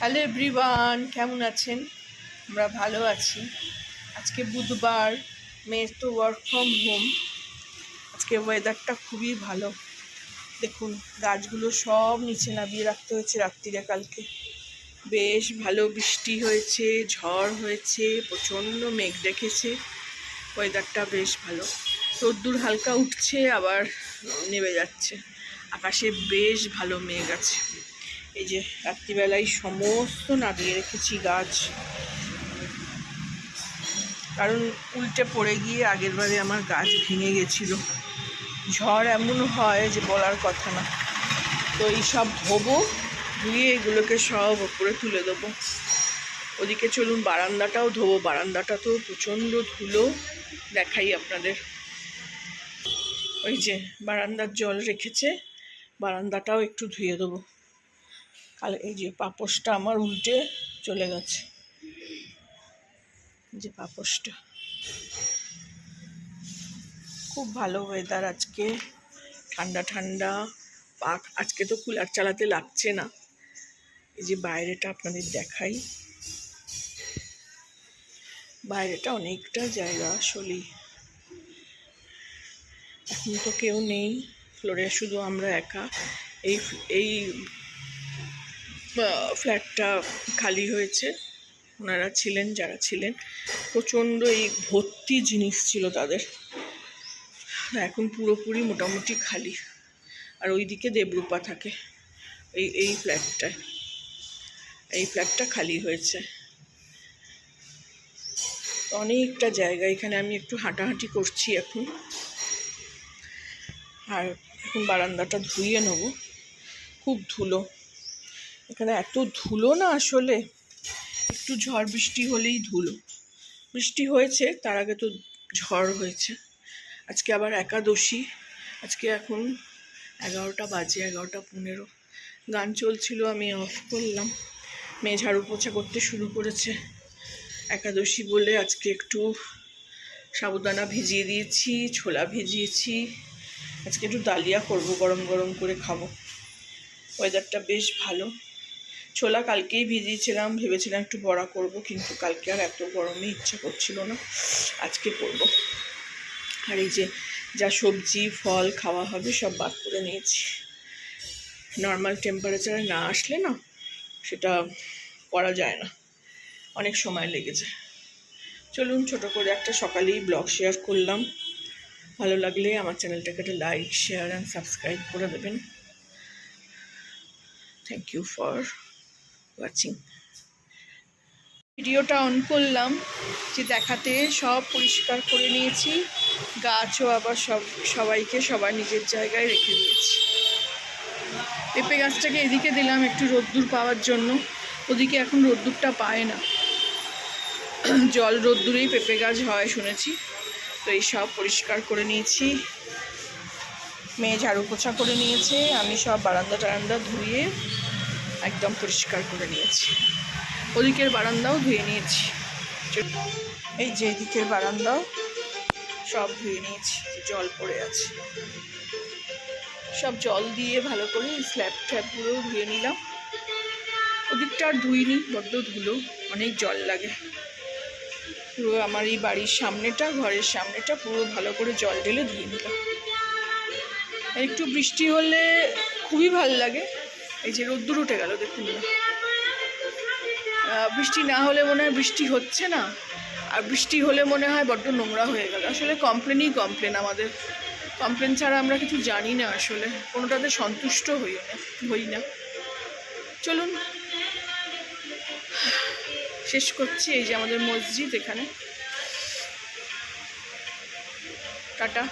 Hello everyone, কেমন আছেন? আমরা ভালো আছি। আজকে বুধবার, মেয়ের তো ওয়ার্ক ফ্রম হোম। আজকে ওয়েদারটা খুবই ভালো। দেখুন, গাছগুলো সব নিচে নামিয়ে রাখতে হয়েছে রাত্রিরে। কালকে বেশ ভালো বৃষ্টি হয়েছে, ঝড় হয়েছে, প্রচণ্ড মেঘ ডেকেছে। ওয়েদারটা বেশ ভালো। রোদ্দুর হালকা উঠছে, আবার নেমে যাচ্ছে। আকাশে বেশ ভালো মেঘ আছে। এই যে রাত্রিবেলায় সমস্ত নামিয়ে রেখেছি গাছ, কারণ উল্টে পড়ে গিয়ে আগের বারে আমার গাছ ভেঙে গেছিলো। ঝড় এমন হয় যে বলার কথা না। তো এই সব ধোবো, ধুয়ে এগুলোকে সব ওপরে তুলে দেবো। ওদিকে চলুন বারান্দাটাও ধোবো। বারান্দাটা তো প্রচণ্ড ধুলো, দেখাই আপনাদের। ওই যে বারান্দার জল রেখেছে, বারান্দাটাও একটু ধুয়ে দেবো। আর এই যে পাপোশটা আমার উল্টে চলে গেছে, যে পাপোশটা। খুব ভালো ওয়েদার আজকে, ঠান্ডা ঠান্ডা। আজকে তো কুলার চালাতে লাগছে না। এই যে বাইরেটা আপনাদের দেখাই, বাইরেটা অনেকটা জায়গা আসলেই। এখন তো কেউ নেই ফ্লোরে, শুধু আমরা একা। এই ফ্ল্যাটটা খালি হয়েছে। ওনারা ছিলেন, যারা ছিলেন, প্রচণ্ড এই ভর্তি জিনিস ছিল তাদের। এখন পুরোপুরি মোটামুটি খালি। আর ওইদিকে দেবরূপা থাকে এই ফ্ল্যাটটায়। এই ফ্ল্যাটটা খালি হয়েছে। অনেকটা জায়গা। এখানে আমি একটু হাঁটাহাঁটি করছি এখন। আর এখন বারান্দাটা ধুয়ে নেব। খুব ধুলো এখানে, এত ধুলো না আসলে। একটু ঝড় বৃষ্টি হলেই ধুলো। বৃষ্টি হয়েছে, তার আগে তো ঝড় হয়েছে। আজকে আবার একাদশী। আজকে এখন 11টা বাজে, 11:15। গান চলছিল, আমি অফ করলাম। মেয়ে ঝাড়ু পোছা করতে শুরু করেছে। একাদশী বলে আজকে একটু সাবুদানা ভিজিয়ে দিয়েছি, ছোলা ভিজিয়েছি। আজকে একটু ডালিয়া করবো, গরম গরম করে খাবো। ওয়েদারটা বেশ ভালো। ছোলা কালকেই ভিজিয়েছিলাম, ভেবেছিলাম একটু বড়া করব, কিন্তু কালকে আর এত গরমে ইচ্ছা করছিল না, আজকে করব। আর এই যে যা সবজি ফল খাওয়া হবে সব বাদ করে নিয়েছি। নর্মাল টেম্পারেচারে না আসলে না সেটা করা যায় না, অনেক সময় লেগে যায়। চলুন ছোট করে একটা সকালেই ব্লগ শেয়ার করলাম। ভালো লাগলে আমার চ্যানেলটাকে একটা লাইক, শেয়ার অ্যান্ড সাবস্ক্রাইব করে দেবেন। Thank you for watching. ভিডিওটা অন করলাম যে দেখাতে, সব পরিষ্কার করে নিয়েছি। গাছও আবার সবাইকে সবার নিজের জায়গায় রেখে দিয়েছি। পেঁপে গাছটাকে এদিকে দিলাম একটু রোদ্দুর পাওয়ার জন্য। ওদিকে এখন রোদ্দুরটা পায় না, জল রোদ্দুরেই পেঁপে গাছ হয় শুনেছি। তো এই সব পরিষ্কার করে নিয়েছি। মেয়ে ঝাড়ু পোছা করে নিয়েছে, আমি সব বারান্দা টারান্দা ধুয়ে একদম পরিষ্কার করে নিয়েছি। ওদিকের বারান্দাও ধুয়ে নিয়েছি। এই যে এদিকের বারান্দাও সব ধুয়ে নিয়েছি, জল পড়ে আছে। সব জল দিয়ে ভালো করে স্ল্যাব ট্যাবগুলো ধুয়ে নিলাম। ওদিকটা আর ধুইনি, বড্ড ধুলো, অনেক জল লাগে। পুরো আমার এই বাড়ির সামনেটা, ঘরের সামনেটা পুরো ভালো করে জল ঢেলে ধুয়ে নিলাম। একটু বৃষ্টি হলে খুবই ভালো লাগে। এই যে রোদ্দুর উঠে গেল, দেখুন না। বৃষ্টি না হলে মনে হয় বৃষ্টি হচ্ছে না, আর বৃষ্টি হলে মনে হয় বড্ড নোংরা হয়ে গেল। আসলে কমপ্লেন আমাদের। কমপ্লেন ছাড়া আমরা কিছু জানি না, আসলে কোনোটাতে সন্তুষ্ট হই না। চলুন শেষ করছি। এই যে আমাদের মসজিদ, এখানে টাটা।